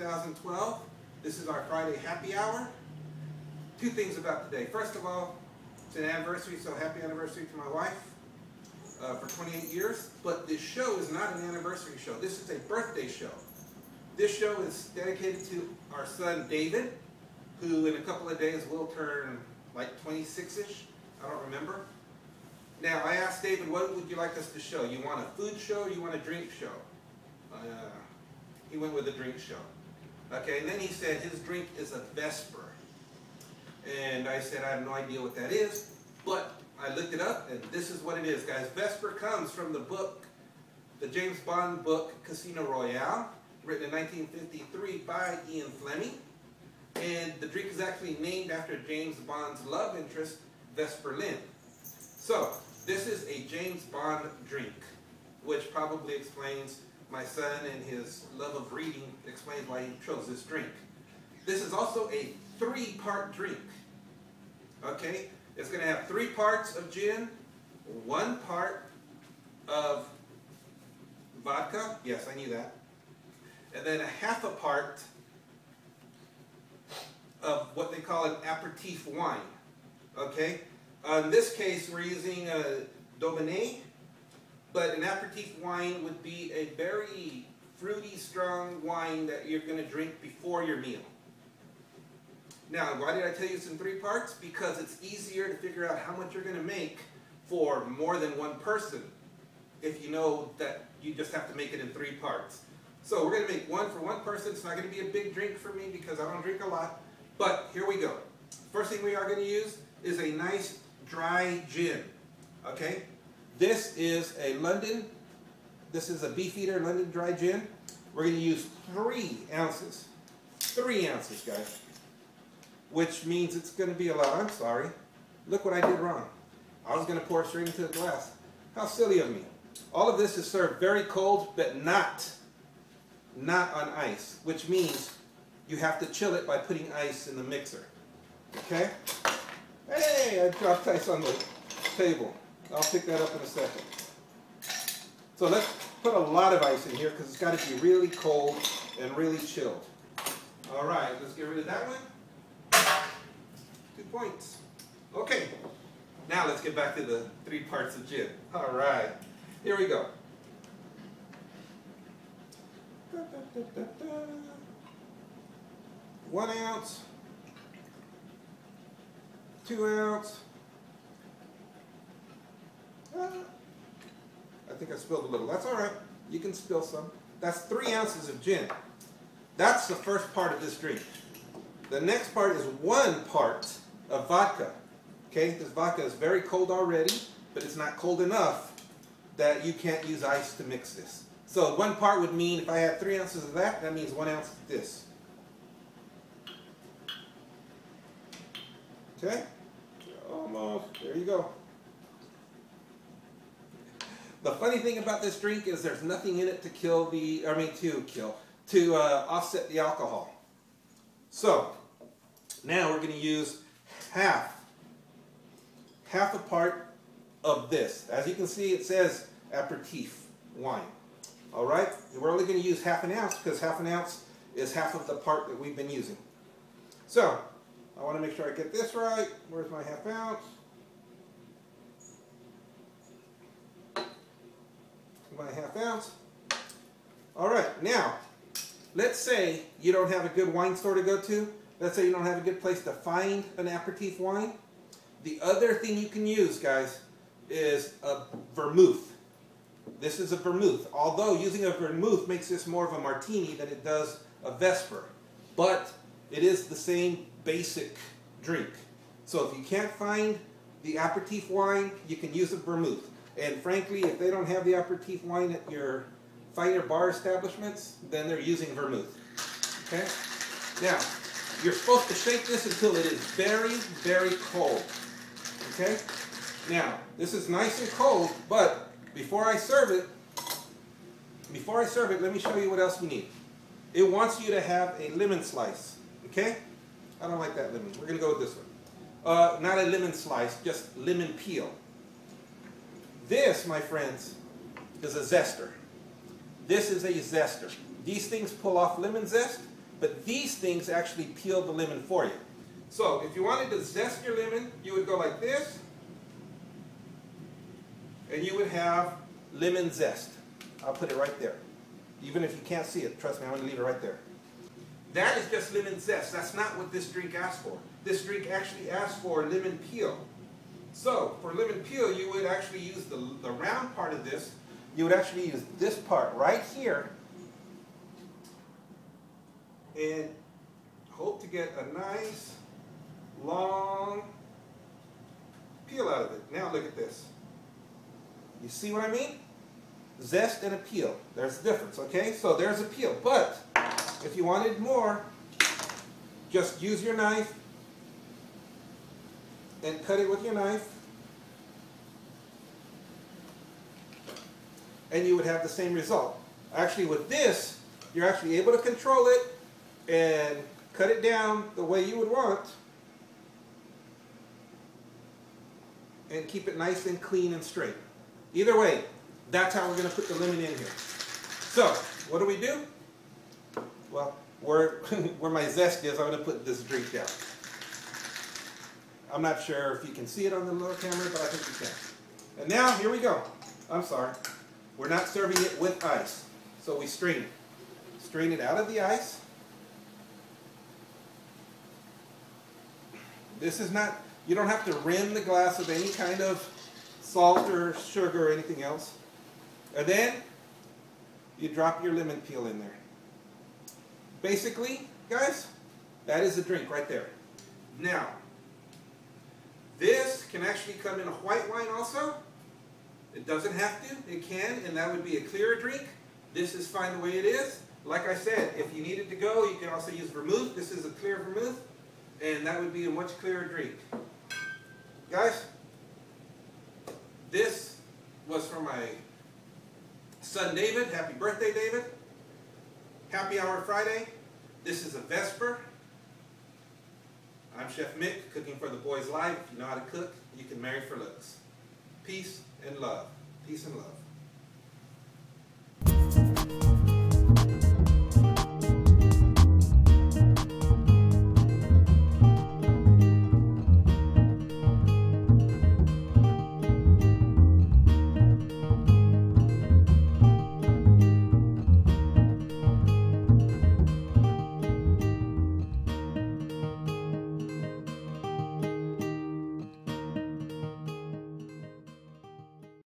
2012. This is our Friday happy hour. Two things about today. First of all, it's an anniversary, so happy anniversary to my wife for 28 years. But this show is not an anniversary show. This is a birthday show. This show is dedicated to our son David, who in a couple of days will turn like 26-ish. I don't remember. Now, I asked David, what would you like us to show? You want a food show or you want a drink show? He went with a drink show. Okay, and then he said his drink is a Vesper. And I said, I have no idea what that is, but I looked it up, and this is what it is, guys. Vesper comes from the book, the James Bond book, Casino Royale, written in 1953 by Ian Fleming. And the drink is actually named after James Bond's love interest, Vesper Lynn. So, this is a James Bond drink, which probably explains my son and his love of reading, explains why he chose this drink. This is also a 3-part drink. Okay? It's going to have 3 parts of gin, 1 part of vodka. Yes, I knew that. And then a half a part of what they call an aperitif wine. Okay? In this case, we're using a Daubonnet, but an aperitif wine would be a very fruity, strong wine that you're going to drink before your meal. Now, why did I tell you it's in 3 parts? Because it's easier to figure out how much you're going to make for more than one person if you know that you just have to make it in 3 parts. So we're going to make one for one person. It's not going to be a big drink for me because I don't drink a lot. But here we go. First thing we are going to use is a nice dry gin. Okay? This is a Beefeater London dry gin. We're going to use 3 ounces. 3 ounces, guys. Which means it's going to be a lot. I'm sorry. Look what I did wrong. I was going to pour straight into the glass. How silly of me. All of this is served very cold, but not on ice. Which means you have to chill it by putting ice in the mixer. Okay? Hey, I dropped ice on the table. I'll pick that up in a second. So let's put a lot of ice in here because it's got to be really cold and really chilled. All right, let's get rid of that one. 2 points. Okay, now let's get back to the 3 parts of gin. All right, here we go. 1 ounce, 2 ounce. I think I spilled a little. That's all right. You can spill some. That's 3 ounces of gin. That's the first part of this drink. The next part is 1 part of vodka. Okay, this vodka is very cold already, but it's not cold enough that you can't use ice to mix this. So 1 part would mean if I had 3 ounces of that, that means 1 ounce of this. Okay, almost. There you go. The funny thing about this drink is there's nothing in it to offset the alcohol. So now we're going to use half a part of this. As you can see, it says aperitif wine. All right, we're only going to use half an ounce because half an ounce is half of the part that we've been using. So I want to make sure I get this right. Where's my half ounce? My half ounce. All right, now, let's say you don't have a good wine store to go to. Let's say you don't have a good place to find an aperitif wine. The other thing you can use, guys, is a vermouth. This is a vermouth. Although using a vermouth makes this more of a martini than it does a Vesper. But it is the same basic drink. So if you can't find the aperitif wine, you can use a vermouth. And frankly, if they don't have the aperitif wine at your finer bar establishments, then they're using vermouth. Okay? Now, you're supposed to shake this until it is very, very cold. Okay? Now, this is nice and cold, but before I serve it, let me show you what else we need. It wants you to have a lemon slice. Okay? I don't like that lemon. We're going to go with this one. Not a lemon slice, just lemon peel. This, my friends, is a zester. This is a zester. These things pull off lemon zest, but these things actually peel the lemon for you. So if you wanted to zest your lemon, you would go like this, and you would have lemon zest. I'll put it right there. Even if you can't see it, trust me, I'm going to leave it right there. That is just lemon zest. That's not what this drink asks for. This drink actually asks for lemon peel. So for lemon peel, you would actually use the round part of this. You would actually use this part right here and hope to get a nice long peel out of it. Now look at this. You see what I mean? Zest and a peel. There's a difference, okay? So there's a peel. But if you wanted more, just use your knife and cut it with your knife, and you would have the same result. Actually, with this, you're actually able to control it and cut it down the way you would want and keep it nice and clean and straight. Either way, that's how we're going to put the lemon in here. So, what do? Well, where my zest is, I'm going to put this drink down. I'm not sure if you can see it on the little camera, but I think you can. And now, here we go. I'm sorry. We're not serving it with ice. So we strain it. Strain it out of the ice. This is not, you don't have to rim the glass with any kind of salt or sugar or anything else. And then you drop your lemon peel in there. Basically, guys, that is the drink right there. Now, this can actually come in a white wine also. It doesn't have to. It can, and that would be a clearer drink. This is fine the way it is. Like I said, if you needed to go, you can also use vermouth. This is a clear vermouth, and that would be a much clearer drink. Guys, this was for my son David. Happy birthday, David. Happy Hour Friday. This is a Vesper. I'm Chef Mick, cooking for the boys live. If you know how to cook, you can marry for looks. Peace and love. Peace and love.